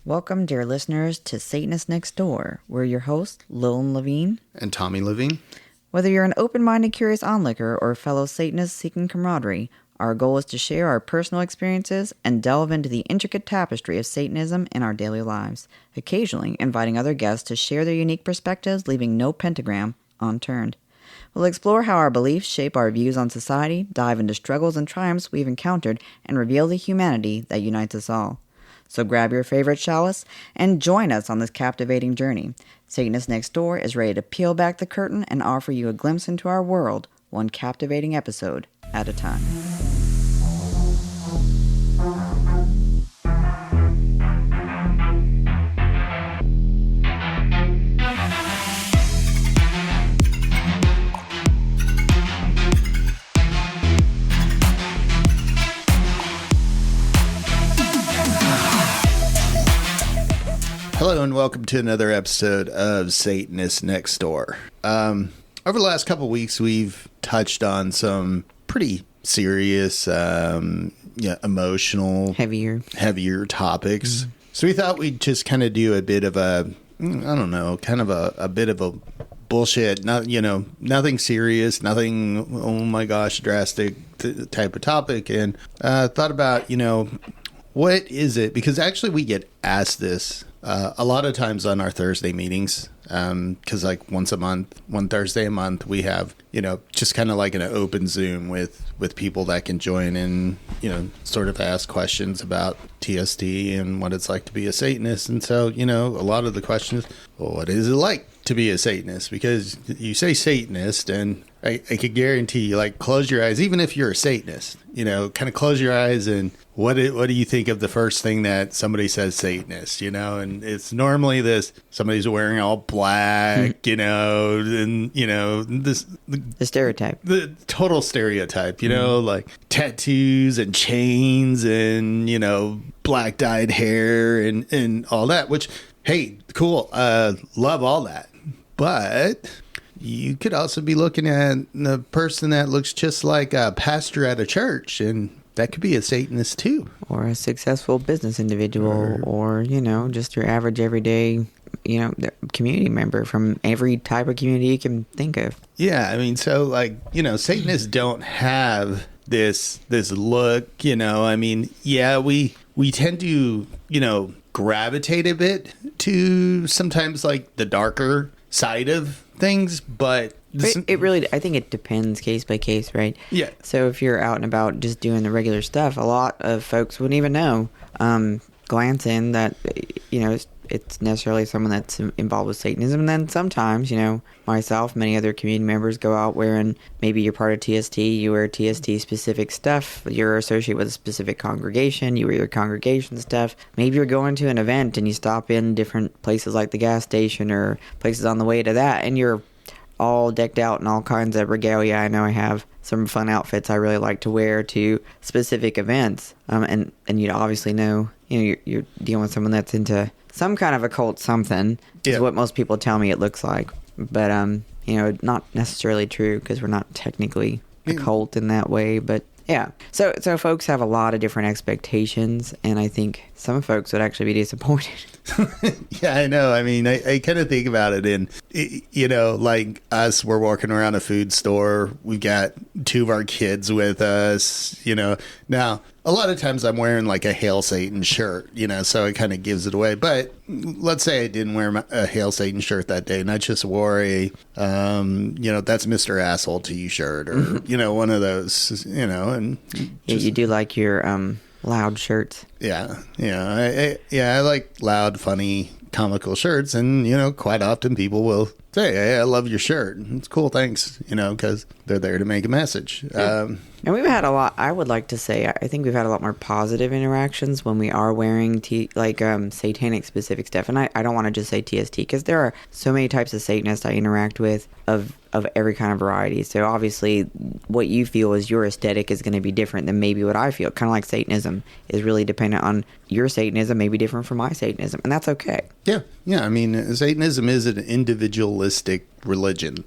Welcome, dear listeners, to Satanists Nextdoor. We're your hosts, Lilin And Tommy Levine. Whether you're an open-minded, curious onlooker or a fellow Satanist seeking camaraderie, our goal is to share our personal experiences and delve into the intricate tapestry of Satanism in our daily lives, occasionally inviting other guests to share their unique perspectives, leaving no pentagram unturned. We'll explore how our beliefs shape our views on society, dive into struggles and triumphs we've encountered, and reveal the humanity that unites us all. So grab your favorite chalice and join us on this captivating journey. Satanists Nextdoor is ready to peel back the curtain and offer you a glimpse into our world, one captivating episode at a time. Hello and welcome to another episode of Satanists Nextdoor. Over the last couple of weeks, we've touched on some pretty serious, emotional, heavier topics. So we thought we'd just kind of do a bit of a bit of a bullshit, nothing serious, nothing, oh my gosh, drastic type of topic. And thought about, what is it? Because actually we get asked this a lot of times on our Thursday meetings, because like once a month, one Thursday a month, we have, just kind of like an open Zoom with people that can join in, sort of ask questions about TST and what it's like to be a Satanist. And so, a lot of the questions, well, what is it like to be a Satanist? Because you say Satanist and I could guarantee you, like, close your eyes, even if you're a Satanist, kind of close your eyes and what do you think of the first thing that somebody says Satanist, and it's normally this, somebody's wearing all black, and, this. The stereotype. The total stereotype, like tattoos and chains and, black dyed hair and all that, which, hey, cool. Love all that. But you could also be looking at a person that looks just like a pastor at a church, and that could be a Satanist too. Or a successful business individual, or just your average everyday, community member from every type of community you can think of. Yeah, I mean, so like, Satanists don't have this look, I mean, yeah, we tend to, gravitate a bit to sometimes like the darker side of things, but it really, I think it depends case by case, right? Yeah. So if you're out and about just doing the regular stuff, a lot of folks wouldn't even know, glance in that, it's necessarily someone that's involved with Satanism. And then sometimes, myself, many other community members go out wearing, maybe you're part of TST, you wear TST specific stuff, you're associated with a specific congregation, you wear your congregation stuff. Maybe you're going to an event and you stop in different places like the gas station or places on the way to that, and you're all decked out in all kinds of regalia. I know I have some fun outfits I really like to wear to specific events. And obviously know, you're dealing with someone that's into some kind of occult something, is what most people tell me it looks like. But, not necessarily true, because we're not technically a cult in that way. But yeah, so folks have a lot of different expectations, and I think some folks would actually be disappointed. Yeah, I know. I mean, I kind of think about it, and like us, we're walking around a food store. We've got two of our kids with us. Now a lot of times I'm wearing like a Hail Satan shirt, so it kind of gives it away. But let's say I didn't wear a Hail Satan shirt that day, and I just wore a, that's Mr. Asshole to you shirt, or one of those, and you do like your loud shirts. Yeah. I like loud, funny, comical shirts, and quite often people will say, "Hey, I love your shirt. It's cool, thanks." Because they're there to make a message. And we've had a lot, I would like to say, I think we've had a lot more positive interactions when we are wearing satanic specific stuff. And I don't want to just say TST, because there are so many types of Satanists I interact with of every kind of variety. So obviously what you feel is your aesthetic is going to be different than maybe what I feel. Kind of like Satanism is really dependent on your Satanism, may be different from my Satanism. And that's okay. Yeah. I mean, Satanism is an individualistic religion,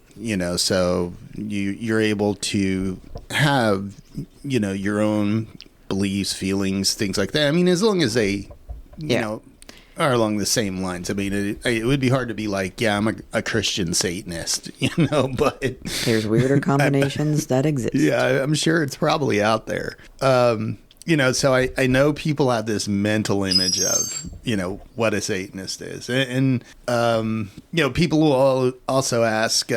so you're able to have, your own beliefs, feelings, things like that. I mean, as long as they, are along the same lines. I mean, it would be hard to be like, yeah, I'm a Christian Satanist, you know, but there's weirder combinations that exist. Yeah, I'm sure it's probably out there. You know, so I know people have this mental image of, you know, what a Satanist is. And you know, people will also ask,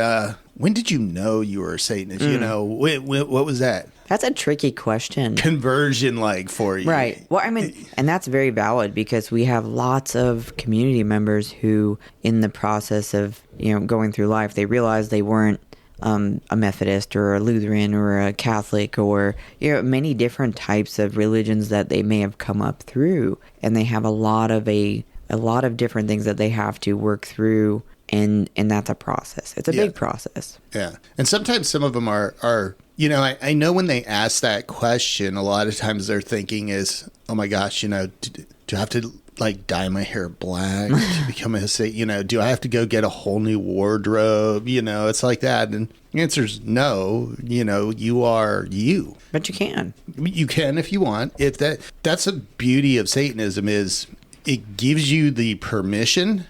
when did you know you were a Satanist? You know, what was that? That's a tricky question. Conversion like for you. Right. Well, I mean, and that's very valid because we have lots of community members who, in the process of, you know, going through life, they realized they weren't a Methodist or a Lutheran or a Catholic or, you know, many different types of religions that they may have come up through. And they have a lot of different things that they have to work through. And that's a process. It's a big process. Yeah. And sometimes some of them are you know, I know when they ask that question, a lot of times their thinking is, oh my gosh, you know, do I have to like dye my hair black to become a Satan? You know, do I have to go get a whole new wardrobe? You know, it's like that. And the answer is no. You know, you are you. But you can. You can if you want. If that's the beauty of Satanism is it gives you the permission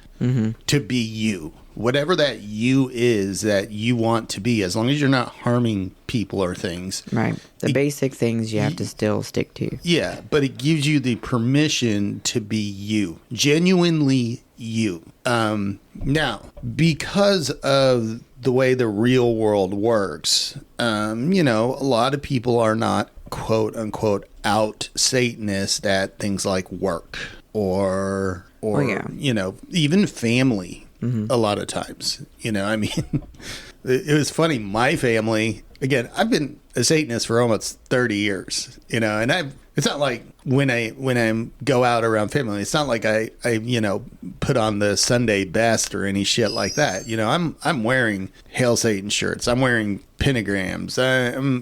to be you. Whatever that you is that you want to be, as long as you're not harming people or things. Right. The basic things you have to still stick to. Yeah, but it gives you the permission to be you. Genuinely you. Now, because of the way the real world works, you know, a lot of people are not quote unquote out Satanist at things like work or you know, even family. A lot of times, you know, I mean, it was funny. My family, again, I've been a Satanist for almost 30 years, you know, and it's not like when I go out around family, it's not like I, you know, put on the Sunday best or any shit like that. You know, I'm wearing Hail Satan shirts. I'm wearing pentagrams.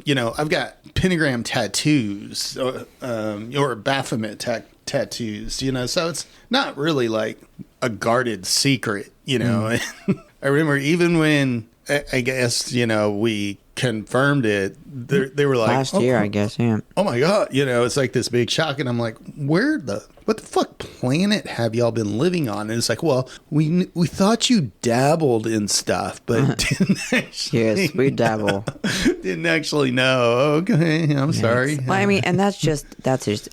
You know, I've got pentagram tattoos or Baphomet tattoos, you know, so it's not really like a guarded secret, you know. I remember even when I guess, you know, we confirmed it, they were like last year, I guess, yeah. Oh my God, you know, it's like this big shock, and I'm like, what the fuck planet have y'all been living on? And it's like, well, we thought you dabbled in stuff, but didn't actually. Yes, we dabble. Didn't actually know. Okay, I'm sorry. Well, I mean, and that's just.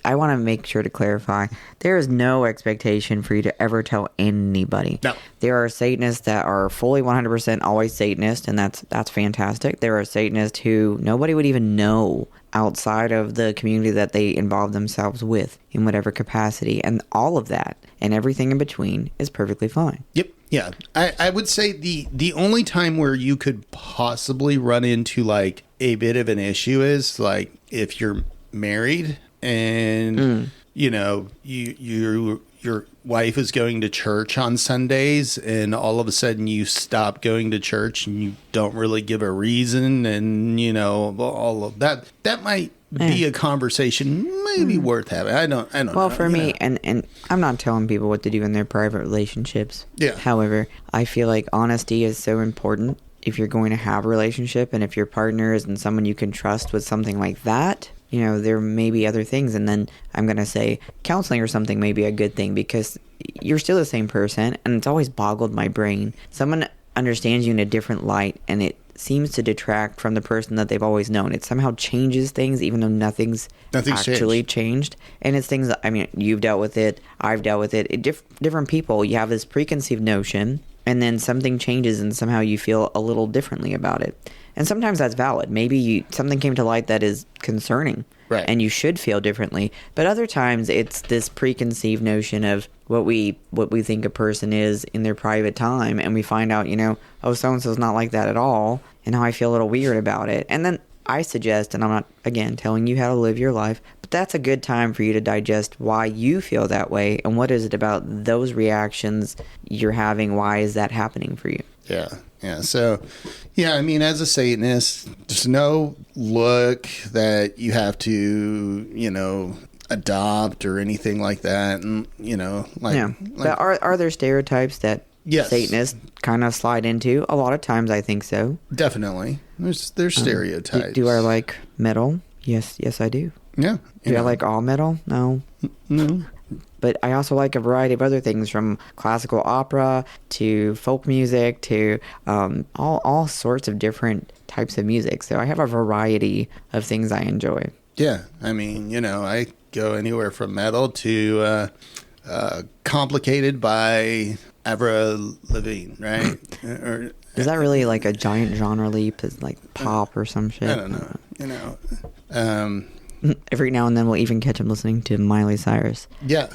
I want to make sure to clarify. There is no expectation for you to ever tell anybody. No. There are Satanists that are fully 100% always Satanist, and that's fantastic. There are Satanists who nobody would even know outside of the community that they involve themselves with in whatever capacity, and all of that and everything in between is perfectly fine. Yep. Yeah. I would say the only time where you could possibly run into like a bit of an issue is like if you're married and you know your wife is going to church on Sundays and all of a sudden you stop going to church and you don't really give a reason, and you know all of that might be a conversation maybe worth having. I don't know. Well, for me, and I'm not telling people what to do in their private relationships. Yeah. However, I feel like honesty is so important if you're going to have a relationship, and if your partner isn't someone you can trust with something like that. You know, there may be other things, and then I'm going to say counseling or something may be a good thing because you're still the same person, and it's always boggled my brain. Someone understands you in a different light, and it seems to detract from the person that they've always known. It somehow changes things, even though nothing's actually changed. And it's things that, I mean, you've dealt with it, I've dealt with it. Different people, you have this preconceived notion, and then something changes, and somehow you feel a little differently about it. And sometimes that's valid. Maybe something came to light that is concerning, right, and you should feel differently. But other times, it's this preconceived notion of what we think a person is in their private time, and we find out, you know, oh, so-and-so's not like that at all, and now I feel a little weird about it. And then I suggest, and I'm not, again, telling you how to live your life, but that's a good time for you to digest why you feel that way, and what is it about those reactions you're having, why is that happening for you? Yeah. Yeah. So, yeah, I mean, as a Satanist, there's no look that you have to, you know, adopt or anything like that. And, you know, like. Yeah. But are there stereotypes that Satanists kind of slide into? A lot of times I think so. Definitely. There's stereotypes. Do I like metal? Yes, I do. Yeah. Do I like all metal? No. No. But I also like a variety of other things, from classical opera to folk music to all sorts of different types of music. So I have a variety of things I enjoy. Yeah, I mean, I go anywhere from metal to complicated by Avril Lavigne, right? Is that really like a giant genre leap? Is like pop or some shit? I don't know. Every now and then we'll even catch him listening to Miley Cyrus. Yeah,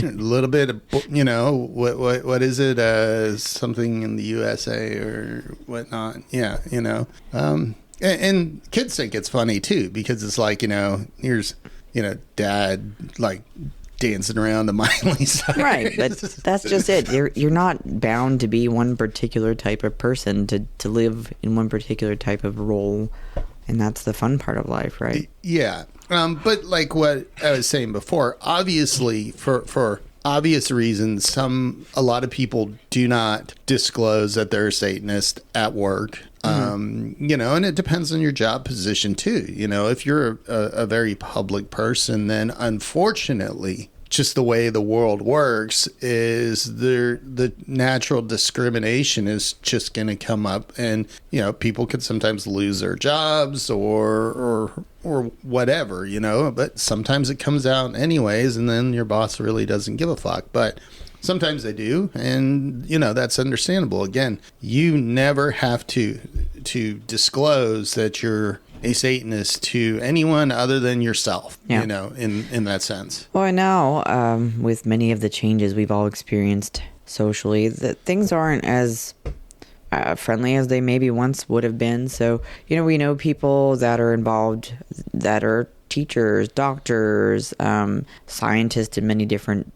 a little bit of, what is it? Something in the USA or whatnot. Yeah, and kids think it's funny too, because it's like, here's, dad like dancing around to Miley Cyrus. Right, but that's just it. You're not bound to be one particular type of person, to live in one particular type of role, and that's the fun part of life, right? Yeah. But like what I was saying before, obviously for obvious reasons, a lot of people do not disclose that they're a Satanist at work. And it depends on your job position too. If you're a very public person, then unfortunately, just the way the world works is the natural discrimination is just going to come up, and people could sometimes lose their jobs or whatever, but sometimes it comes out anyways, and then your boss really doesn't give a fuck. But sometimes they do, and that's understandable. Again, you never have to disclose that you're a Satanist to anyone other than yourself, in that sense. Well, now, with many of the changes we've all experienced socially, that things aren't as friendly as they maybe once would have been. So, we know people that are involved that are teachers, doctors, scientists in many different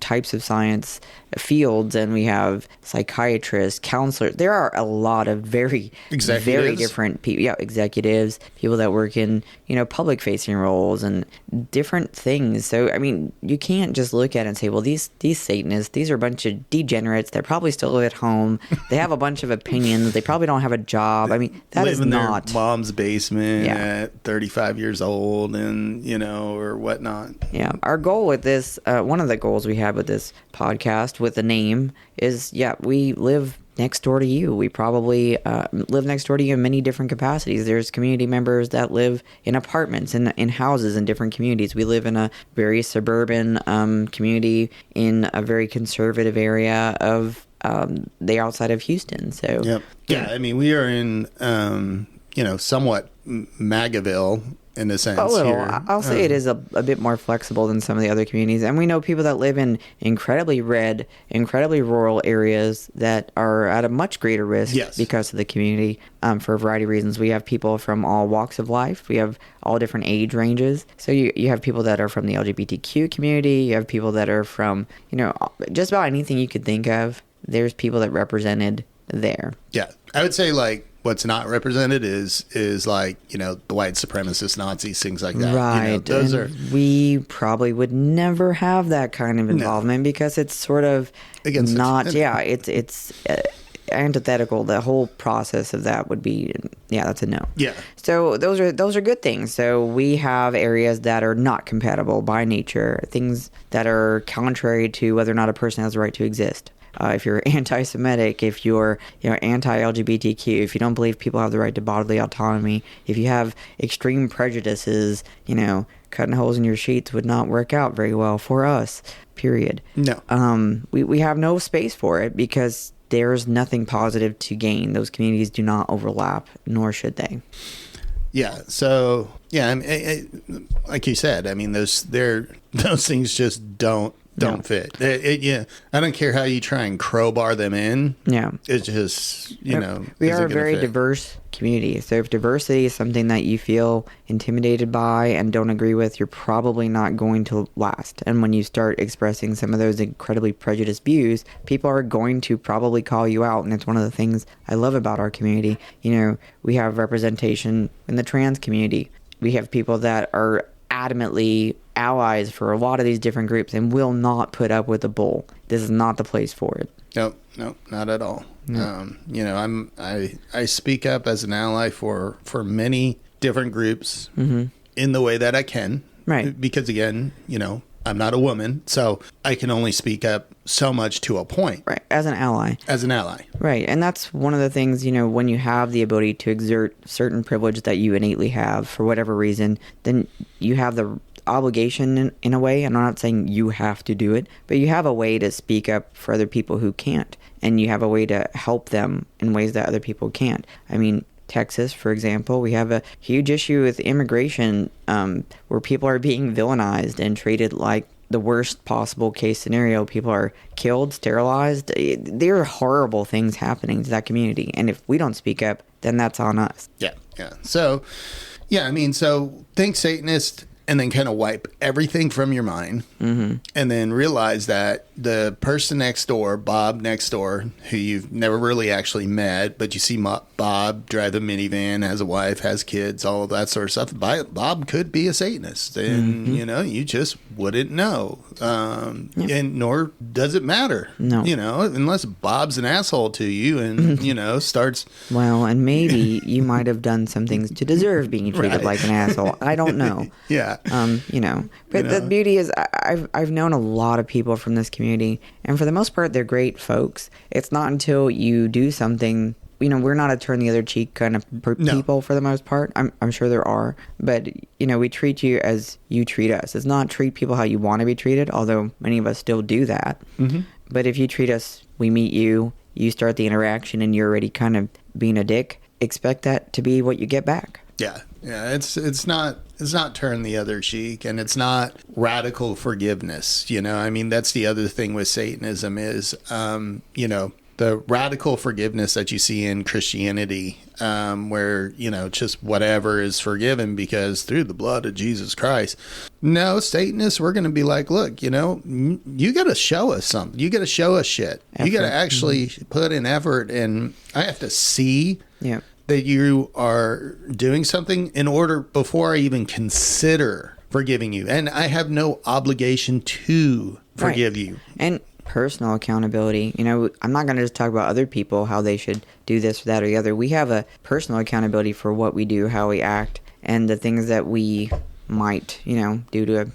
types of science fields, and we have psychiatrists, counselors. There are a lot of very different people. Yeah, executives, people that work in public facing roles and different things. So I mean, you can't just look at it and say, well, these Satanists, these are a bunch of degenerates. They probably still live at home. They have a bunch of opinions. They probably don't have a job. I mean, that live is in not their mom's basement at 35 years old, and or whatnot. Yeah, our goal with this, one of the goals we have with this podcast, with the name, is we live next door to you. We probably live next door to you in many different capacities. There's community members that live in apartments, in houses, in different communities. We live in a very suburban community in a very conservative area of the outside of Houston. So I mean, we are in somewhat Magaville in a sense. A little. Here. I'll say it is a bit more flexible than some of the other communities. And we know people that live in incredibly red, incredibly rural areas that are at a much greater risk because of the community, for a variety of reasons. We have people from all walks of life. We have all different age ranges. So you have people that are from the LGBTQ community. You have people that are from, just about anything you could think of. There's people that represented there. Yeah. I would say, like, what's not represented is like, the white supremacist Nazis, things like that. Right. Those are. We probably would never have that kind of involvement because it's sort of against not. It's antithetical. The whole process of that would be, that's a no. Yeah. So those are good things. So we have areas that are not compatible by nature, things that are contrary to whether or not a person has the right to exist. If you're anti-Semitic, if you're anti-LGBTQ, if you don't believe people have the right to bodily autonomy, if you have extreme prejudices, cutting holes in your sheets would not work out very well for us, period. No. We have no space for it because there's nothing positive to gain. Those communities do not overlap, nor should they. Yeah. So, I mean, like you said, I mean, those things just don't fit. I don't care how you try and crowbar them in. Yeah. It's just, we are a very diverse community. So if diversity is something that you feel intimidated by and don't agree with, you're probably not going to last. And when you start expressing some of those incredibly prejudiced views, people are going to probably call you out. And it's one of the things I love about our community. We have representation in the trans community. We have people that are adamantly allies for a lot of these different groups and will not put up with the bull. This is not the place for it. Nope, not at all. No. I speak up as an ally for many different groups in the way that I can. Right. Because again, I'm not a woman, so I can only speak up so much to a point. Right, as an ally. As an ally. Right, and that's one of the things, when you have the ability to exert certain privilege that you innately have for whatever reason, then you have the obligation in a way. I'm not saying you have to do it, but you have a way to speak up for other people who can't, and you have a way to help them in ways that other people can't. I mean, Texas, for example, we have a huge issue with immigration where people are being villainized and treated like the worst possible case scenario. People are killed, sterilized. There are horrible things happening to that community. And if we don't speak up, then that's on us. Yeah. So, so think Satanist and then kind of wipe everything from your mind, and then realize that the person next door, Bob next door, who you've never really actually met, but you see Bob drive a minivan, has a wife, has kids, all of that sort of stuff. Bob could be a Satanist, and you just wouldn't know, and nor does it matter. No, unless Bob's an asshole to you and starts. Well, and maybe you might have done some things to deserve being treated like an asshole. I don't know. Yeah. But the beauty is I've known a lot of people from this community, and for the most part, they're great folks. It's not until you do something, we're not a turn the other cheek kind of people for the most part. I'm sure there are, but we treat you as you treat us. It's not treat people how you want to be treated, although many of us still do that. Mm-hmm. But if you treat us, we meet you, you start the interaction, and you're already kind of being a dick, expect that to be what you get back. Yeah. It's not turn the other cheek, and it's not radical forgiveness. That's the other thing with Satanism is, the radical forgiveness that you see in Christianity, where, just whatever is forgiven because through the blood of Jesus Christ. No, Satanists, we're going to be like, look, you got to show us something. You got to show us shit. Effort. You got to actually put in effort, and I have to see that you are doing something in order before I even consider forgiving you. And I have no obligation to forgive you. And personal accountability. I'm not going to just talk about other people, how they should do this or that or the other. We have a personal accountability for what we do, how we act, and the things that we might, do to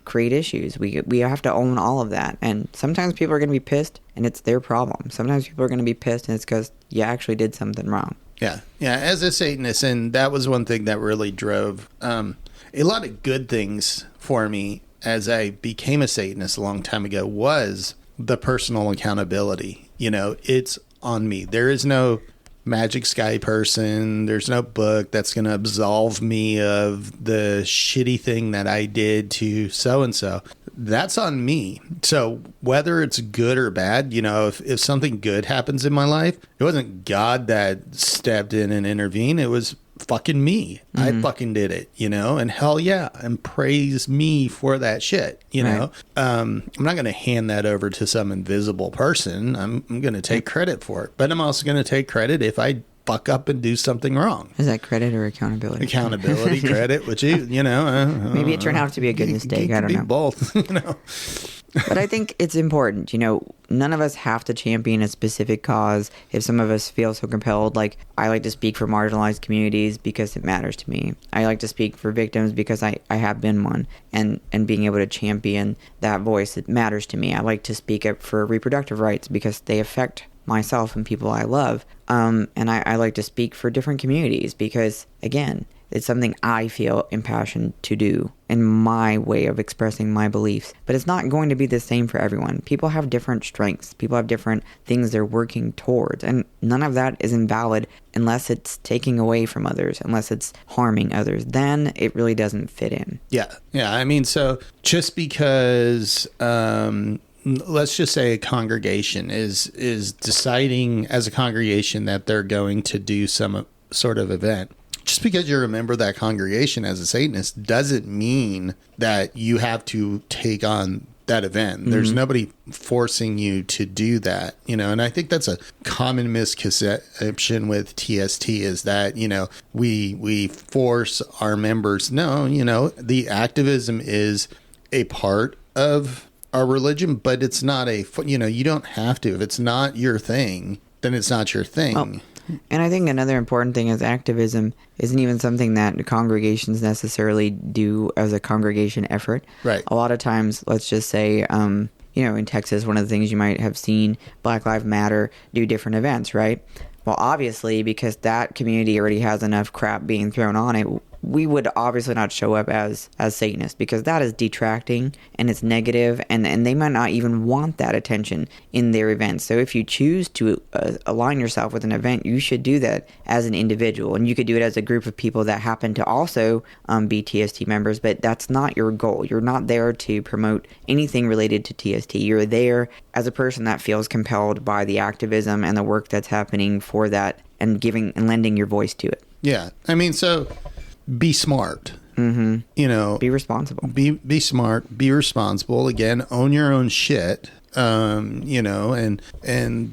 create issues. We have to own all of that. And sometimes people are going to be pissed, and it's their problem. Sometimes people are going to be pissed, and it's because you actually did something wrong. Yeah. As a Satanist, and that was one thing that really drove a lot of good things for me as I became a Satanist a long time ago was the personal accountability. It's on me. There is no magic sky person. There's no book that's going to absolve me of the shitty thing that I did to so-and-so. That's on me. So whether it's good or bad, if something good happens in my life, it wasn't God that stepped in and intervened. It was fucking me. I fucking did it, and hell yeah, and praise me for that shit, know. I'm not going to hand that over to some invisible person. I'm going to take credit for it, but I'm also going to take credit if I fuck up and do something wrong. Is that credit or accountability? Accountability, credit, which maybe it turned out to be a good mistake. I don't know. Both, But I think it's important, none of us have to champion a specific cause. If some of us feel so compelled, like I like to speak for marginalized communities because it matters to me. I like to speak for victims because I have been one, and being able to champion that voice, it matters to me. I like to speak up for reproductive rights because they affect myself and people I love. And I like to speak for different communities because, again, it's something I feel impassioned to do in my way of expressing my beliefs. But it's not going to be the same for everyone. People have different strengths. People have different things they're working towards. And none of that is invalid unless it's taking away from others, unless it's harming others. Then it really doesn't fit in. Yeah. So just because... let's just say a congregation is deciding as a congregation that they're going to do some sort of event. Just because you're a member of that congregation as a Satanist doesn't mean that you have to take on that event. There's nobody forcing you to do that, and I think that's a common misconception with TST is that, we force our members. No, the activism is a part of our religion, but it's not you don't have to. If it's not your thing, then it's not your thing. Well, And I think another important thing is activism isn't even something that congregations necessarily do as a congregation effort. Right. A lot of times, let's just say, in Texas, one of the things you might have seen, Black Lives Matter do different events, right? Well, obviously, because that community already has enough crap being thrown on it, we would obviously not show up as Satanists, because that is detracting and it's negative, and they might not even want that attention in their events. So if you choose to align yourself with an event, you should do that as an individual, and you could do it as a group of people that happen to also be TST members, but that's not your goal. You're not there to promote anything related to TST. You're there as a person that feels compelled by the activism and the work that's happening for that, and giving and lending your voice to it. Yeah. I mean, so be smart. Mm-hmm. Be responsible. Be smart. Be responsible. Again, own your own shit. And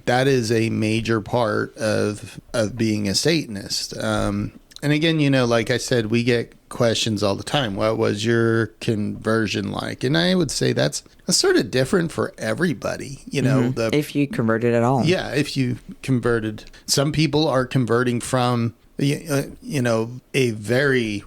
that is a major part of being a Satanist. And again, like I said, we get questions all the time. What was your conversion like? And I would say that's sort of different for everybody. If you converted at all. Yeah, if you converted. Some people are converting from a very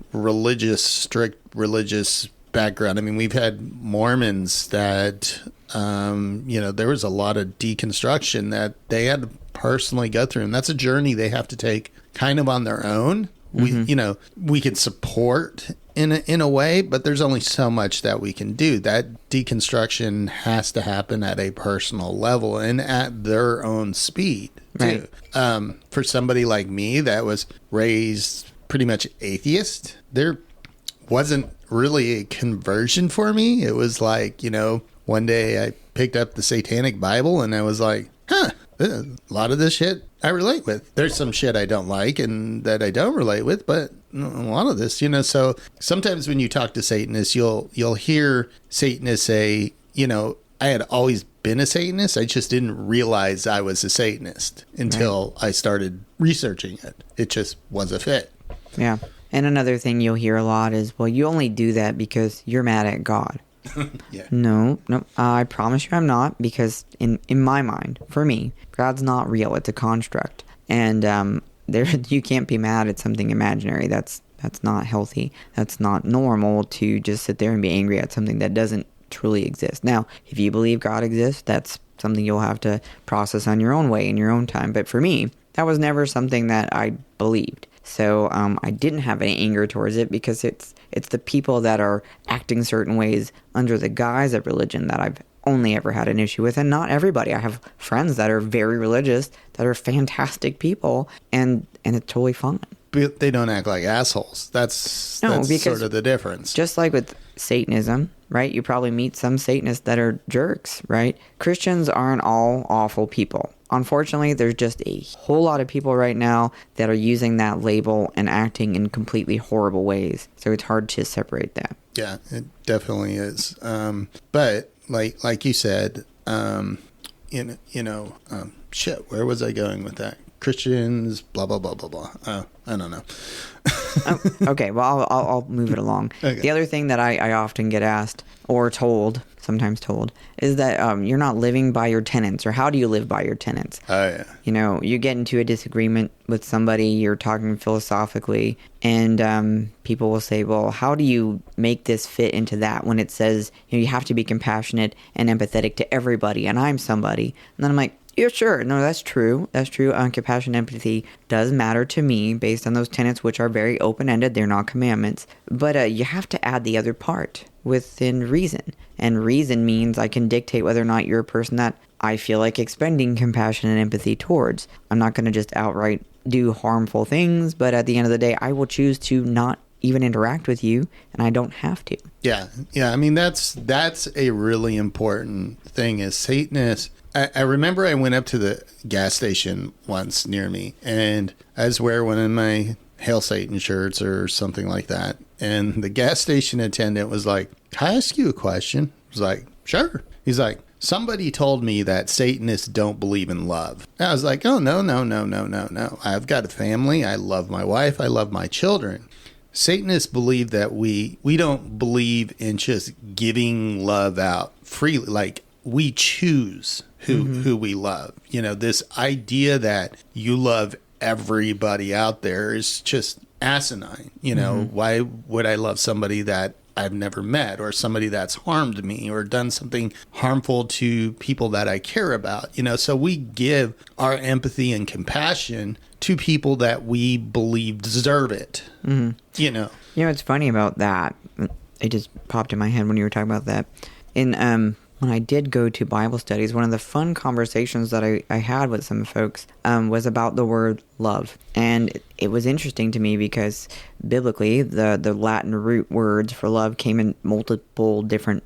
strict religious background. I mean, we've had Mormons that, there was a lot of deconstruction that they had to personally go through. And that's a journey they have to take kind of on their own. We can support in a way, but there's only so much that we can do. That deconstruction has to happen at a personal level and at their own speed. Right. For somebody like me that was raised pretty much atheist, there wasn't really a conversion for me. It was like, one day I picked up the Satanic Bible and I was like, a lot of this shit I relate with. There's some shit I don't like and that I don't relate with, but a lot of this, so sometimes when you talk to Satanists, you'll hear Satanists say, I had always been a Satanist. I just didn't realize I was a Satanist until I started researching it. It just was a fit. Yeah. And another thing you'll hear a lot is, well, you only do that because you're mad at God. Yeah. No, I promise you I'm not, because in my mind, for me, God's not real. It's a construct. And you can't be mad at something imaginary. That's not healthy. That's not normal to just sit there and be angry at something that doesn't truly exist. Now, if you believe God exists, that's something you'll have to process on your own way in your own time. But for me, that was never something that I believed. So I didn't have any anger towards it, because it's the people that are acting certain ways under the guise of religion that I've only ever had an issue with. And not everybody. I have friends that are very religious, that are fantastic people, and it's totally fine. But they don't act like assholes. That's sort of the difference. Just like with Satanism, right? You probably meet some Satanists that are jerks, right? Christians aren't all awful people. Unfortunately, there's just a whole lot of people right now that are using that label and acting in completely horrible ways. So it's hard to separate that. Yeah, it definitely is. But like you said, shit, where was I going with that? Christians, blah, blah, blah, blah, blah. I don't know. Okay, well, I'll move it along. Okay. The other thing that I often get asked, or sometimes told, is that you're not living by your tenets, or how do you live by your tenets? Oh, yeah. You get into a disagreement with somebody, you're talking philosophically, and people will say, well, how do you make this fit into that when it says, you have to be compassionate and empathetic to everybody, and I'm somebody? And then I'm like, yeah, sure. No, that's true. That's true. Compassion and empathy does matter to me based on those tenets, which are very open-ended. They're not commandments. But you have to add the other part within reason. And reason means I can dictate whether or not you're a person that I feel like expending compassion and empathy towards. I'm not going to just outright do harmful things, but at the end of the day, I will choose to not even interact with you, and I don't have to. Yeah. I mean, that's a really important thing as Satanists. I remember I went up to the gas station once near me, and I was wearing one of my Hail Satan shirts or something like that. And the gas station attendant was like, "Can I ask you a question?" I was like, "Sure." He's like, "Somebody told me that Satanists don't believe in love." And I was like, "Oh, no. I've got a family. I love my wife. I love my children." Satanists believe that we don't believe in just giving love out freely. Like, we choose who we love. This idea that you love everybody out there is just asinine. Why would I love somebody that I've never met, or somebody that's harmed me or done something harmful to people that I care about? So we give our empathy and compassion to people that we believe deserve it. What's funny about that, it just popped in my head when you were talking about that. When I did go to Bible studies, one of the fun conversations that I had with some folks was about the word love. And it was interesting to me because biblically, the Latin root words for love came in multiple different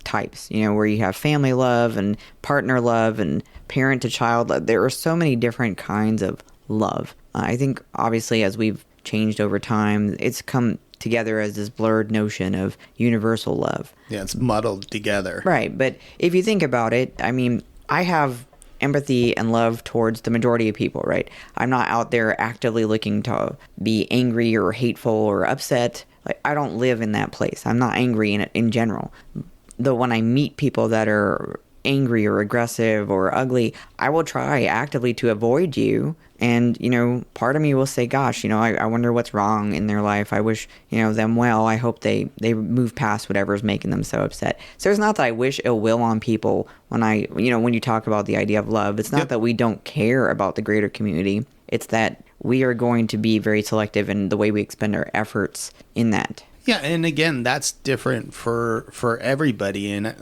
types, where you have family love and partner love and parent to child love. There are so many different kinds of love. I think, obviously, as we've changed over time, it's come together as this blurred notion of universal love. Yeah, it's muddled together. Right, but if you think about it, I mean, I have empathy and love towards the majority of people, right? I'm not out there actively looking to be angry or hateful or upset. Like, I don't live in that place. I'm not angry in general. Though when I meet people that are angry or aggressive or ugly, I will try actively to avoid you. And, part of me will say, gosh, I wonder what's wrong in their life. I wish, them well. I hope they move past whatever's making them so upset. So it's not that I wish ill will on people when when you talk about the idea of love. It's not that we don't care about the greater community. It's that we are going to be very selective in the way we expend our efforts in that. Yeah, and again, that's different for everybody. And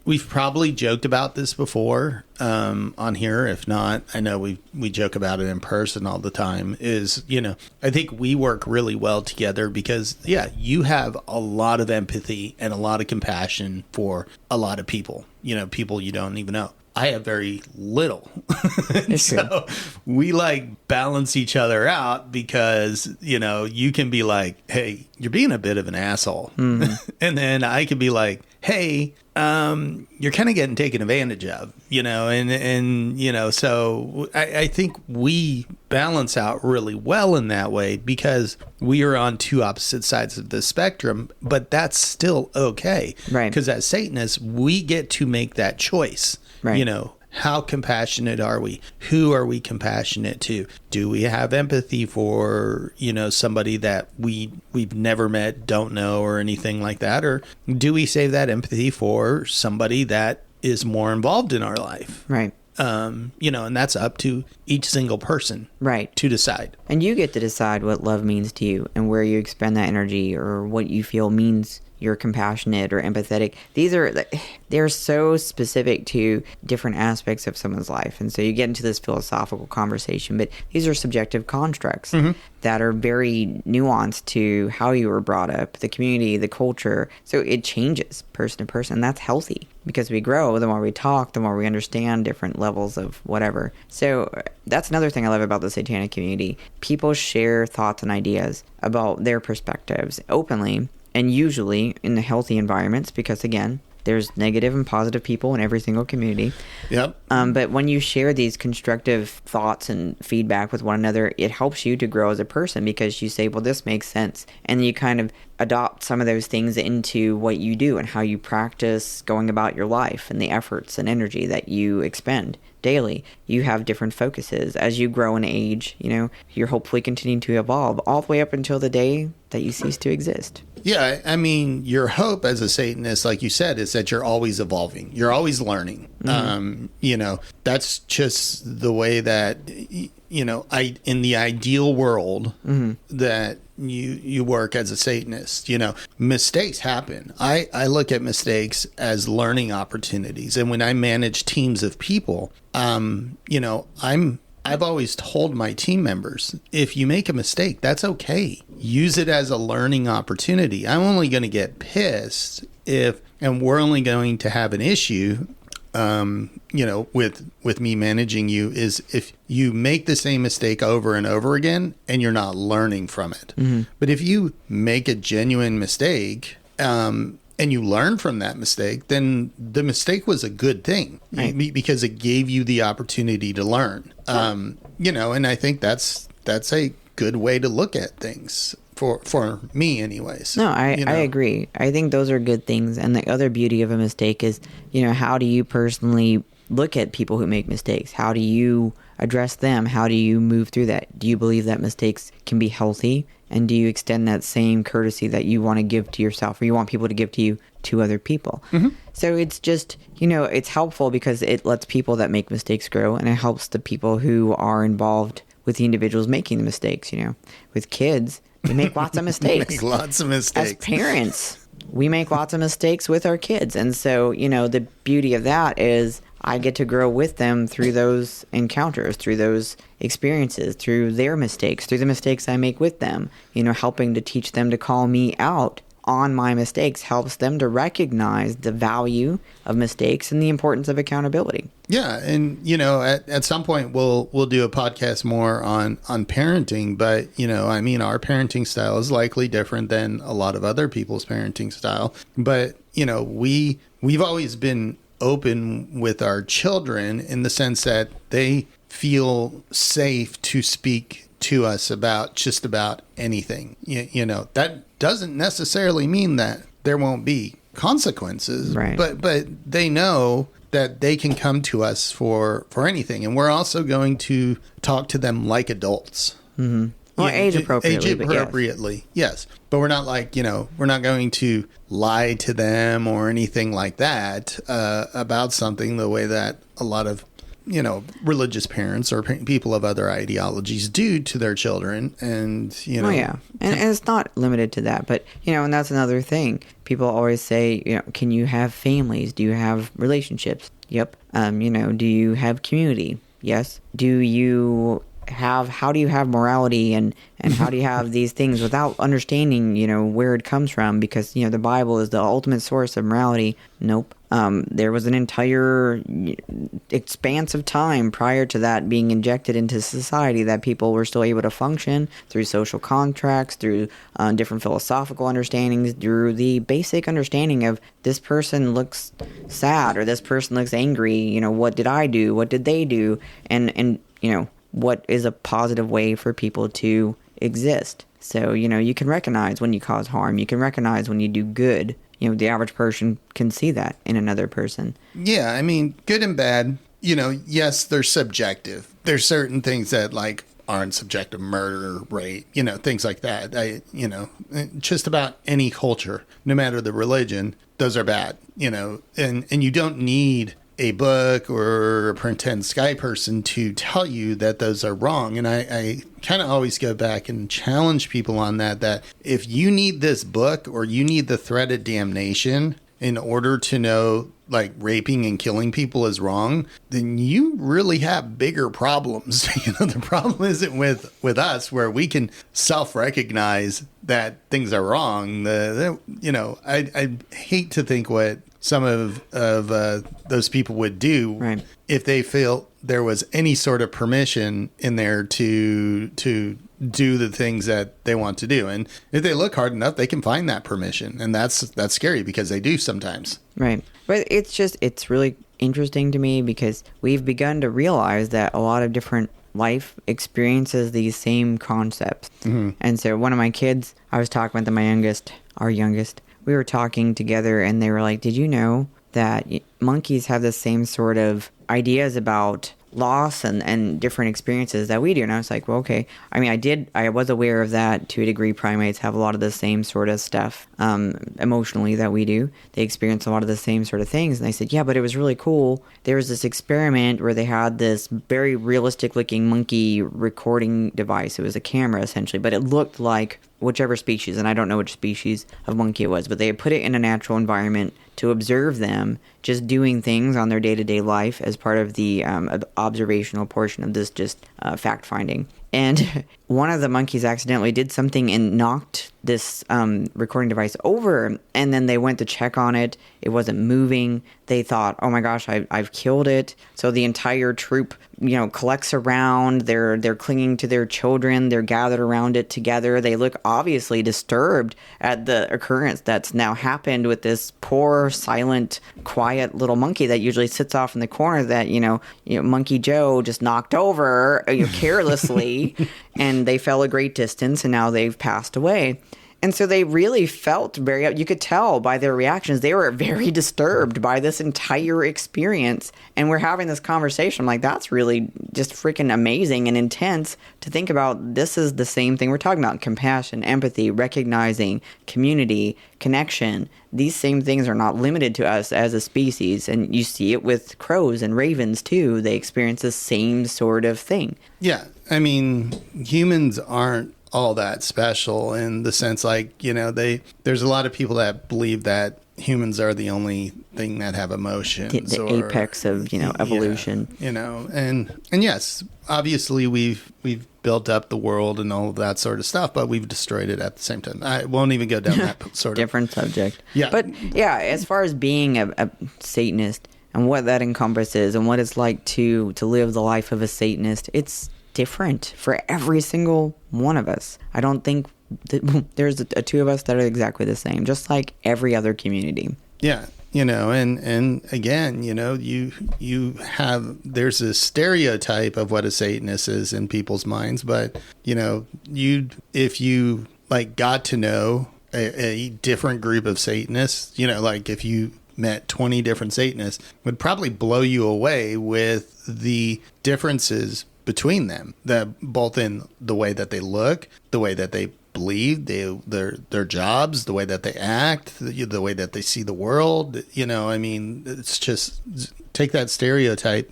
we've probably joked about this before on here. If not, I know we joke about it in person all the time. I think we work really well together because, you have a lot of empathy and a lot of compassion for a lot of people. People you don't even know. I have very little. So we balance each other out because, you can be like, hey, you're being a bit of an asshole. Mm-hmm. And then I can be like, hey, you're kind of getting taken advantage of, so I think we balance out really well in that way because we are on two opposite sides of the spectrum, but that's still okay. Right. Because as Satanists, we get to make that choice. Right. How compassionate are we? Who are we compassionate to? Do we have empathy for, somebody that we've never met, don't know, or anything like that? Or do we save that empathy for somebody that is more involved in our life? Right. And that's up to each single person. Right. To decide. And you get to decide what love means to you and where you expend that energy or what you feel means you're compassionate or empathetic. They're so specific to different aspects of someone's life. And so you get into this philosophical conversation, but these are subjective constructs that are very nuanced to how you were brought up, the community, the culture. So it changes person to person. And that's healthy because we grow. The more we talk, the more we understand different levels of whatever. So that's another thing I love about the satanic community. People share thoughts and ideas about their perspectives openly. And usually in the healthy environments, because again, there's negative and positive people in every single community. Yep. But when you share these constructive thoughts and feedback with one another, it helps you to grow as a person because you say, well, this makes sense. And you kind of adopt some of those things into what you do and how you practice going about your life and the efforts and energy that you expend daily. You have different focuses. As you grow in age, you're hopefully continuing to evolve all the way up until the day that you cease to exist. Yeah, I mean, your hope as a Satanist, like you said, is that you're always evolving. You're always learning. That's just the way that, in the ideal world that you work as a Satanist. Mistakes happen. I look at mistakes as learning opportunities. And when I manage teams of people, I've always told my team members, if you make a mistake, that's okay. Use it as a learning opportunity. I'm only going to get pissed and we're only going to have an issue, with me managing you is if you make the same mistake over and over again and you're not learning from it. Mm-hmm. But if you make a genuine mistake, and you learn from that mistake, then the mistake was a good thing, right? Because it gave you the opportunity to learn. And I think that's a good way to look at things for me anyways. No, I agree. I think those are good things. And the other beauty of a mistake is, how do you personally look at people who make mistakes? How do you address them? How do you move through that? Do you believe that mistakes can be healthy? And do you extend that same courtesy that you want to give to yourself, or you want people to give to you, to other people? Mm-hmm. So it's just, it's helpful because it lets people that make mistakes grow, and it helps the people who are involved with the individuals making the mistakes. With kids, we make lots of mistakes. Make lots of mistakes. As parents, we make lots of mistakes with our kids. And so, the beauty of that is I get to grow with them through those encounters, through those experiences, through their mistakes, through the mistakes I make with them. Helping to teach them to call me out on my mistakes helps them to recognize the value of mistakes and the importance of accountability. Yeah, and at some point we'll do a podcast more on parenting, but our parenting style is likely different than a lot of other people's parenting style. But we've always been open with our children in the sense that they feel safe to speak to us about just about anything. That doesn't necessarily mean that there won't be consequences, right? But they know that they can come to us for anything, and we're also going to talk to them like adults. Mm-hmm. Well, age appropriately. Yes. But we're not we're not going to lie to them or anything like that about something the way that a lot of, religious parents or people of other ideologies do to their children. And, Oh, yeah. And it's not limited to that. But, and that's another thing. People always say, can you have families? Do you have relationships? Yep. Do you have community? Yes. How do you have morality and how do you have these things without understanding, where it comes from? Because, the Bible is the ultimate source of morality. Nope. There was an entire expanse of time prior to that being injected into society that people were still able to function through social contracts, through different philosophical understandings, through the basic understanding of this person looks sad or this person looks angry. What did I do? What did they do? And what is a positive way for people to exist. So, you can recognize when you cause harm. You can recognize when you do good. The average person can see that in another person. Yeah, good and bad, yes, they're subjective. There's certain things that, aren't subjective, murder, rape, things like that. Just about any culture, no matter the religion, those are bad, and you don't need a book or a pretend sky person to tell you that those are wrong. And I kind of always go back and challenge people on that if you need this book or you need the threat of damnation in order to know raping and killing people is wrong, then you really have bigger problems. The problem isn't with us where we can self-recognize that things are wrong. I hate to think what some of those people would do, right, if they feel there was any sort of permission in there to do the things that they want to do. And if they look hard enough, they can find that permission. And that's scary because they do sometimes. Right. But it's really interesting to me because we've begun to realize that a lot of different life experiences these same concepts. Mm-hmm. And so one of my kids, I was talking with our youngest, we were talking together and they were like, did you know that monkeys have the same sort of ideas about loss and different experiences that we do? And I was like, well, okay. I was aware of that to a degree. Primates have a lot of the same sort of stuff emotionally that we do. They experience a lot of the same sort of things. And they said, yeah, but it was really cool. There was this experiment where they had this very realistic looking monkey recording device. It was a camera essentially, but it looked like whichever species, and I don't know which species of monkey it was, but they had put it in a natural environment to observe them just doing things on their day-to-day life as part of the observational portion of this just fact-finding. And one of the monkeys accidentally did something and knocked this recording device over, and then they went to check on it. It wasn't moving. They thought, oh my gosh, I've killed it. So the entire troop, collects around. They're clinging to their children. They're gathered around it together. They look obviously disturbed at the occurrence that's now happened with this poor, silent, quiet little monkey that usually sits off in the corner that, Monkey Joe just knocked over carelessly. And they fell a great distance, and now they've passed away. And so they really felt you could tell by their reactions, they were very disturbed by this entire experience. And we're having this conversation. I'm like, that's really just freaking amazing and intense to think about. This is the same thing we're talking about: compassion, empathy, recognizing, community, connection. These same things are not limited to us as a species. And you see it with crows and ravens too. They experience the same sort of thing. Yeah. I mean, humans aren't all that special in the sense, like, you know, there's a lot of people that believe that humans are the only thing that have emotions. The apex of, evolution. Yeah, and yes, obviously we've built up the world and all of that sort of stuff, but we've destroyed it at the same time. I won't even go down that sort of different subject. Yeah. But yeah, as far as being a Satanist and what that encompasses and what it's like to live the life of a Satanist, it's different for every single one of us. I don't think there's a two of us that are exactly the same, just like every other community. Yeah. And again, there's a stereotype of what a Satanist is in people's minds, but if you like got to know a different group of Satanists, like if you met 20 different Satanists, would probably blow you away with the differences between them, that both in the way that they look, the way that they believe, their jobs, the way that they act, the way that they see the world. It's just take that stereotype,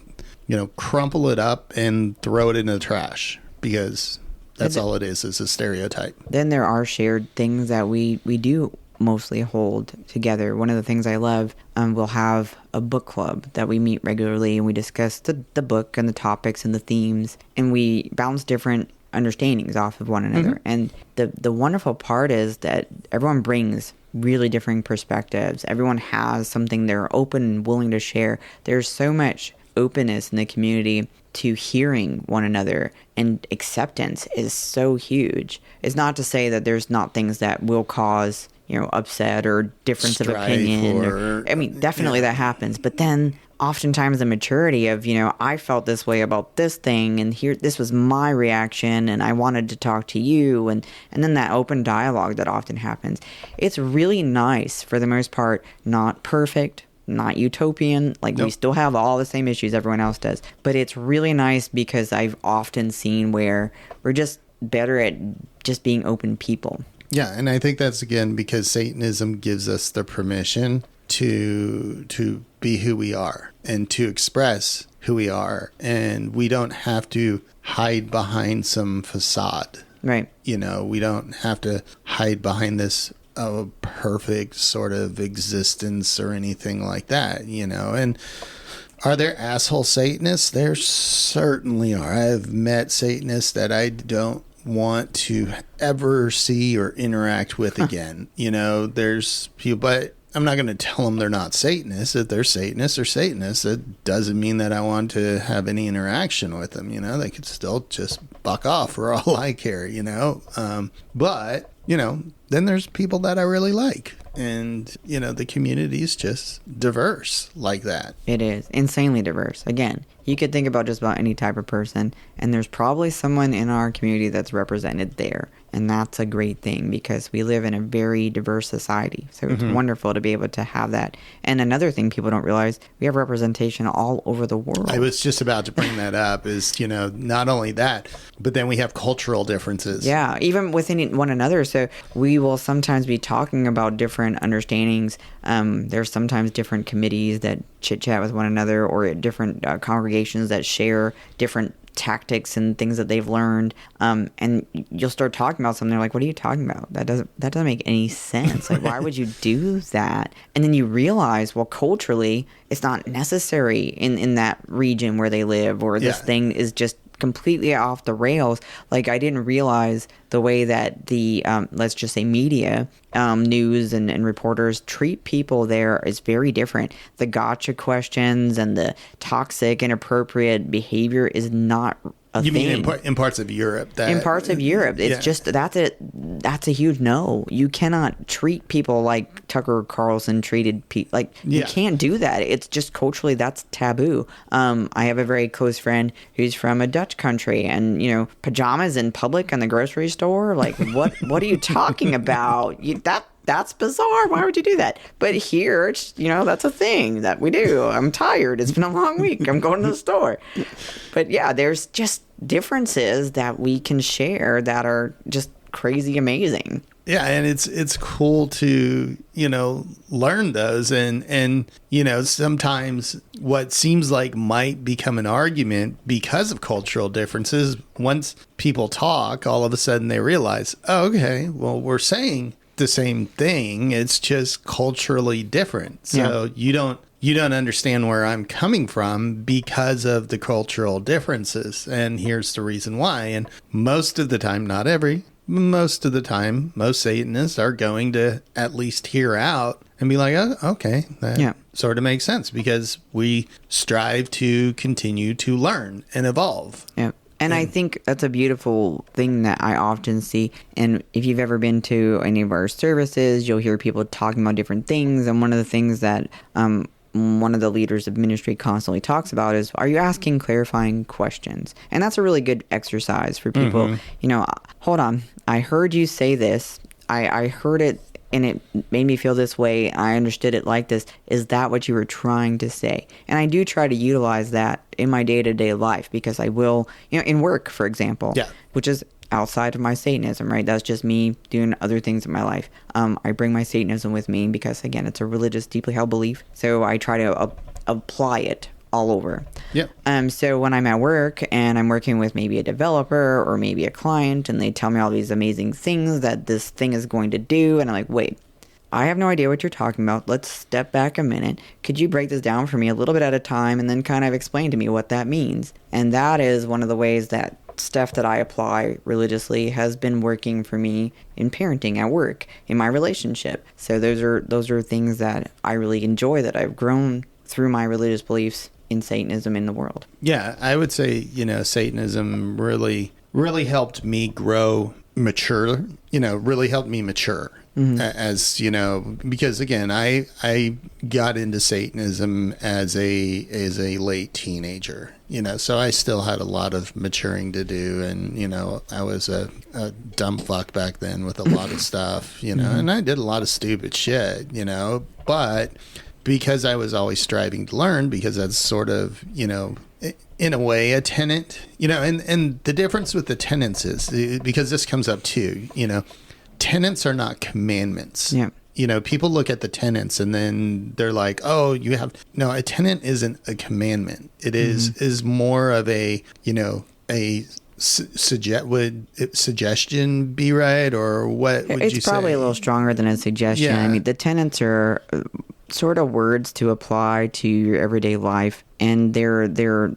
crumple it up and throw it in the trash, because that's all it is a stereotype. Then there are shared things that we do mostly hold together. One of the things I love, we'll have a book club that we meet regularly, and we discuss the book and the topics and the themes, and we bounce different understandings off of one another. And the wonderful part is that everyone brings really differing perspectives. Everyone has something they're open and willing to share. There's so much openness in the community to hearing one another, and acceptance is so huge. It's not to say that there's not things that will cause upset or difference strife of opinion. Definitely that happens. But then oftentimes the maturity of, I felt this way about this thing, and this was my reaction, and I wanted to talk to you. And then that open dialogue that often happens. It's really nice, for the most part, not perfect, not utopian. Nope. We still have all the same issues everyone else does. But it's really nice because I've often seen where we're just better at just being open people. Yeah, and I think that's, again, because Satanism gives us the permission to be who we are and to express who we are. And we don't have to hide behind some facade. Right. We don't have to hide behind this perfect sort of existence or anything like that, And are there asshole Satanists? There certainly are. I've met Satanists that I don't want to ever see or interact with again. There's people, but I'm not going to tell them they're not Satanists. If they're Satanists or Satanists, it doesn't mean that I want to have any interaction with them. They could still just buck off for all I care, but then there's people that I really like. And, the community is just diverse like that. It is insanely diverse. Again, you could think about just about any type of person, and there's probably someone in our community that's represented there. And that's a great thing, because we live in a very diverse society. So it's wonderful to be able to have that. And another thing people don't realize, we have representation all over the world. I was just about to bring that up, is, not only that, but then we have cultural differences. Yeah, even within one another. So we will sometimes be talking about different understandings. There's sometimes different committees that chit-chat with one another, or different congregations that share different tactics and things that they've learned, and you'll start talking about something, they're like, what are you talking about? That doesn't make any sense. Why would you do that? And then you realize, well, culturally it's not necessary in that region where they live, or this thing is just completely off the rails. I didn't realize the way that the let's just say media, news and reporters treat people there is very different. The gotcha questions and the toxic, inappropriate behavior is not You thing. mean in parts of Europe? In parts of Europe, it's just that's a huge no. You cannot treat people like Tucker Carlson treated people. Like you can't do that. It's just culturally that's taboo. I have a very close friend who's from a Dutch country, and pajamas in public in the grocery store. Like what are you talking about? That's bizarre. Why would you do that? But here, it's, that's a thing that we do. I'm tired. It's been a long week. I'm going to the store. But yeah, there's just differences that we can share that are just crazy amazing. Yeah, and it's cool to, learn those. And sometimes what seems like might become an argument because of cultural differences, once people talk, all of a sudden they realize, oh, okay, well, we're saying the same thing. It's just culturally different. So you don't understand where I'm coming from because of the cultural differences. And here's the reason why. And most of the time, most of the time, most Satanists are going to at least hear out and be like, oh, okay, that sort of makes sense, because we strive to continue to learn and evolve. Yeah. And I think that's a beautiful thing that I often see. And if you've ever been to any of our services, you'll hear people talking about different things. And one of the things that one of the leaders of ministry constantly talks about is, are you asking clarifying questions? And that's a really good exercise for people. Hold on, I heard you say this. I heard it and it made me feel this way. I understood it like this. Is that what you were trying to say? And I do try to utilize that in my day-to-day life, because I will, in work, for example, which is outside of my Satanism, right? That's just me doing other things in my life. I bring my Satanism with me because, again, it's a religious, deeply held belief. So I try to apply it all over. So when I'm at work and I'm working with maybe a developer or maybe a client, and they tell me all these amazing things that this thing is going to do, and I'm like, wait, I have no idea what you're talking about. Let's step back a minute. Could you break this down for me a little bit at a time and then kind of explain to me what that means? And that is one of the ways that stuff that I apply religiously has been working for me in parenting, at work, in my relationship. So those are things that I really enjoy, that I've grown through my religious beliefs in Satanism in the world. Yeah, I would say, Satanism really helped me grow, mature, really helped me mature. As because again, I got into Satanism as a late teenager, so I still had a lot of maturing to do, and I was a dumb fuck back then with a lot of stuff, and I did a lot of stupid shit, but because I was always striving to learn, because that's sort of in a way a tenet, and the difference with the tenets is, because this comes up too, tenets are not commandments. People look at the tenets and then they're like, oh, a tenet isn't a commandment. It is more of a, would suggestion be right, or what would you say? It's probably a little stronger than a suggestion. I mean, the tenets are sort of words to apply to your everyday life, and they're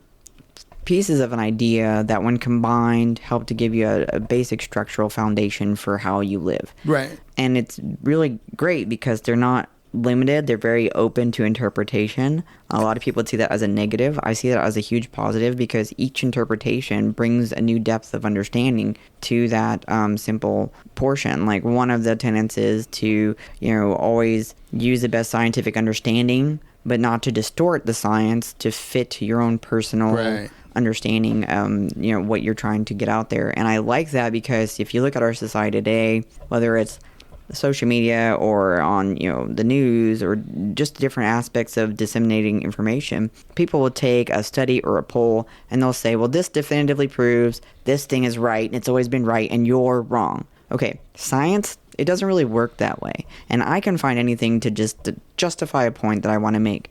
pieces of an idea that, when combined, help to give you a basic structural foundation for how you live. Right. And it's really great because they're not limited. They're very open to interpretation. A lot of people would see that as a negative. I see that as a huge positive, because each interpretation brings a new depth of understanding to that simple portion. Like, one of the tenets is to, always use the best scientific understanding, but not to distort the science to fit your own personal understanding, what you're trying to get out there. And I like that, because if you look at our society today, whether it's social media or on the news, or just different aspects of disseminating information, people will take a study or a poll and they'll say, well, this definitively proves this thing is right and it's always been right and you're wrong. Okay, science, it doesn't really work that way. And I can find anything to justify a point that I want to make.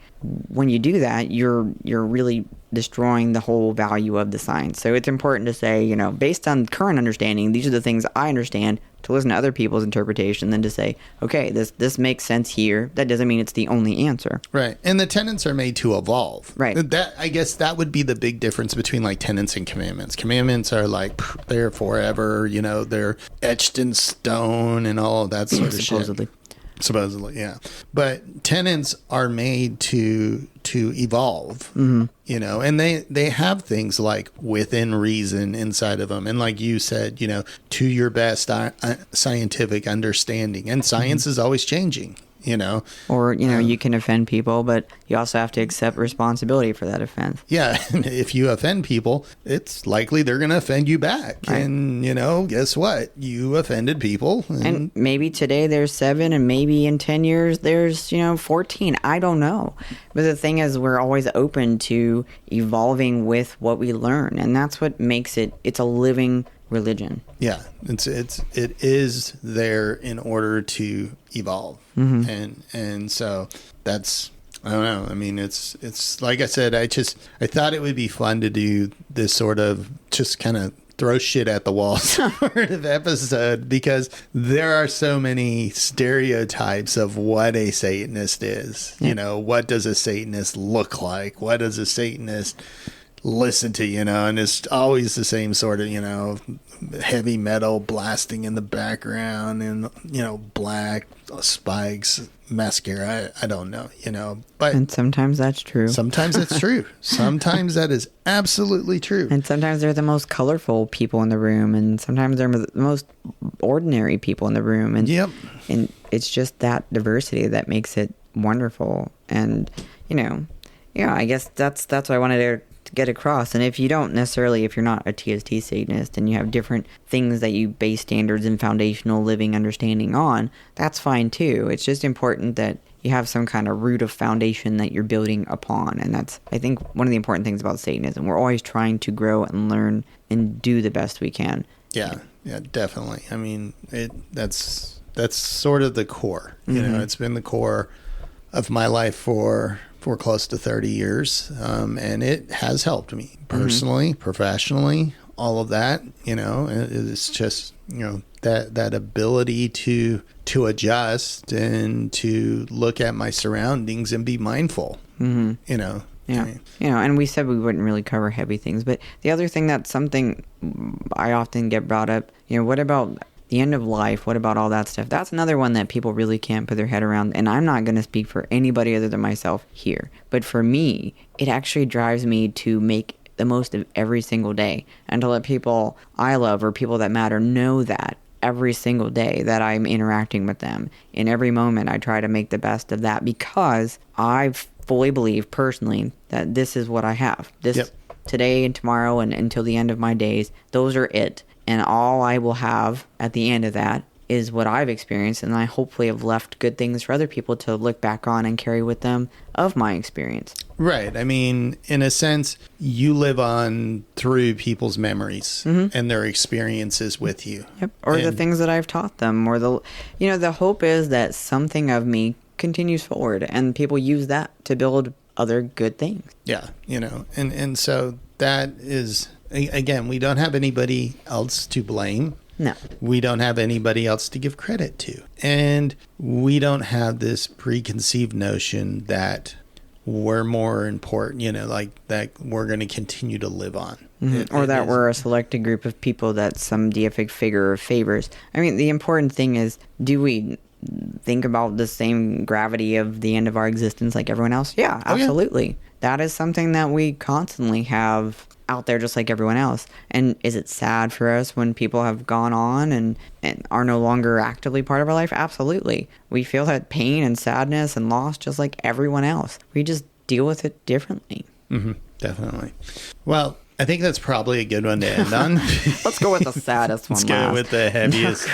When you do that, you're really destroying the whole value of the science. So it's important to say, based on current understanding, these are the things I understand, to listen to other people's interpretation, than to say, okay, this makes sense here. That doesn't mean it's the only answer. Right. And the tenets are made to evolve. Right. I guess that would be the big difference between like tenets and commandments. Commandments are like, they're forever, they're etched in stone and all of that sort of supposedly. shit. Supposedly, yeah. But tenants are made to evolve, you know, and they have things like within reason inside of them. And like you said, you know, to your best scientific understanding. And science is always changing. You know, or, you know, you can offend people, but you also have to accept responsibility for that offense. Yeah. And if you offend people, it's likely they're going to offend you back. Right. And, you know, guess what? You offended people. And maybe today there's 7 and maybe in 10 years there's, 14. I don't know. But the thing is, we're always open to evolving with what we learn. And that's what makes it's a living religion. Yeah, it is there in order to evolve, and so that's, I don't know. I mean, it's like I said, I thought it would be fun to do this sort of just kind of throw shit at the wall sort of episode, because there are so many stereotypes of what a Satanist is. Yeah. You know, what does a Satanist look like? What does a Satanist listen to, and it's always the same sort of, heavy metal blasting in the background and, black spikes, mascara. I don't know, but. And sometimes that's true. Sometimes it's true. Sometimes that is absolutely true. And sometimes they're the most colorful people in the room, and sometimes they're the most ordinary people in the room. And, yep. And it's just that diversity that makes it wonderful. And, I guess that's what I wanted to get across. And if you're not a TST Satanist and you have different things that you base standards and foundational living understanding on, that's fine too. It's just important that you have some kind of root of foundation that you're building upon. And that's, I think, one of the important things about Satanism. We're always trying to grow and learn and do the best we can. Yeah, definitely. I mean, that's sort of the core. It's been the core of my life for close to 30 years. And it has helped me personally, professionally, all of that, it's just, that ability to adjust and to look at my surroundings and be mindful, Yeah. And we said we wouldn't really cover heavy things, but the other thing that's something I often get brought up, what about the end of life? What about all that stuff? That's another one that people really can't put their head around. And I'm not going to speak for anybody other than myself here. But for me, it actually drives me to make the most of every single day and to let people I love or people that matter know that every single day that I'm interacting with them. In every moment, I try to make the best of that, because I fully believe personally that this is what I have. Today and tomorrow and until the end of my days, those are it. And all I will have at the end of that is what I've experienced, and I hopefully have left good things for other people to look back on and carry with them of my experience. Right. I mean, in a sense, you live on through people's memories and their experiences with you. Yep. Or the things that I've taught them, or the hope is that something of me continues forward, and people use that to build other good things. Yeah. And so that is... Again, we don't have anybody else to blame. No. We don't have anybody else to give credit to. And we don't have this preconceived notion that we're more important, like that we're going to continue to live on. Or that we're a selected group of people that some deific figure favors. I mean, the important thing is, do we think about the same gravity of the end of our existence like everyone else? Yeah, absolutely. Yeah. That is something that we constantly have out there just like everyone else. And is it sad for us when people have gone on and are no longer actively part of our life? Absolutely. We feel that pain and sadness and loss just like everyone else. We just deal with it differently. Definitely. Well, I think that's probably a good one to end on. Let's go with the saddest one. Let's go with the heaviest.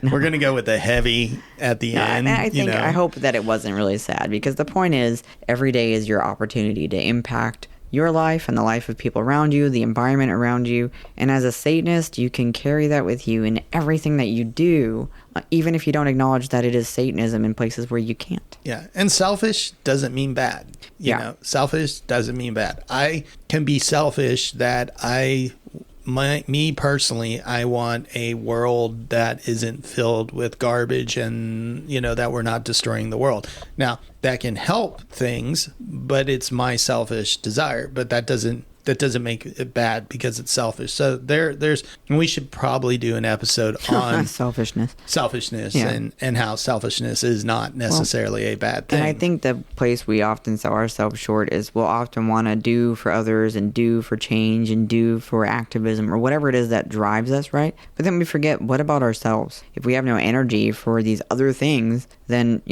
No. We're going to go with the heavy at the end. I hope that it wasn't really sad, because the point is, every day is your opportunity to impact your life and the life of people around you, the environment around you. And as a Satanist, you can carry that with you in everything that you do, even if you don't acknowledge that it is Satanism in places where you can't. Yeah. And selfish doesn't mean bad. You know, selfish doesn't mean bad. I can be selfish that me personally, I want a world that isn't filled with garbage and, that we're not destroying the world. Now, that can help things, but it's my selfish desire. But that doesn't that doesn't make it bad because it's selfish. So we should probably do an episode on selfishness and how selfishness is not necessarily a bad thing. And I think the place we often sell ourselves short is we'll often want to do for others and do for change and do for activism or whatever it is that drives us, right? But then we forget, what about ourselves? If we have no energy for these other things, then,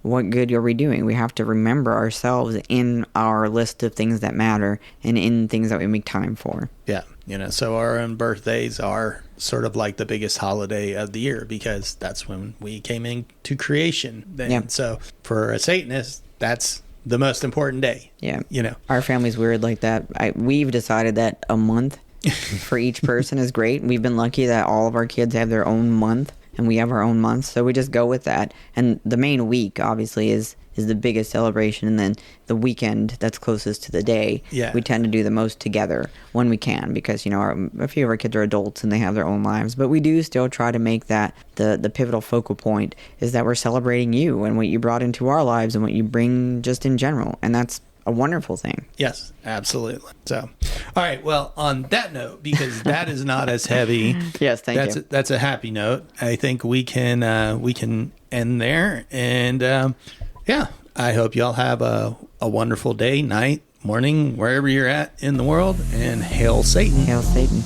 what good are we doing? We have to remember ourselves in our list of things that matter and in things that we make time for. Yeah. So our own birthdays are sort of like the biggest holiday of the year because that's when we came into creation. So for a Satanist, that's the most important day. Yeah. Our family's weird like that. We've decided that a month for each person is great. We've been lucky that all of our kids have their own month. And we have our own months, so we just go with that. And the main week, obviously, is the biggest celebration. And then the weekend that's closest to the day, we tend to do the most together when we can because, a few of our kids are adults and they have their own lives. But we do still try to make that the pivotal focal point is that we're celebrating you and what you brought into our lives and what you bring just in general. And that's a wonderful thing. Yes, absolutely. So, all right. Well, on that note, because that is not as heavy. Yes, thank you. That's a happy note. I think we can end there. And I hope y'all have a wonderful day, night, morning, wherever you're at in the world. And hail Satan. Hail Satan.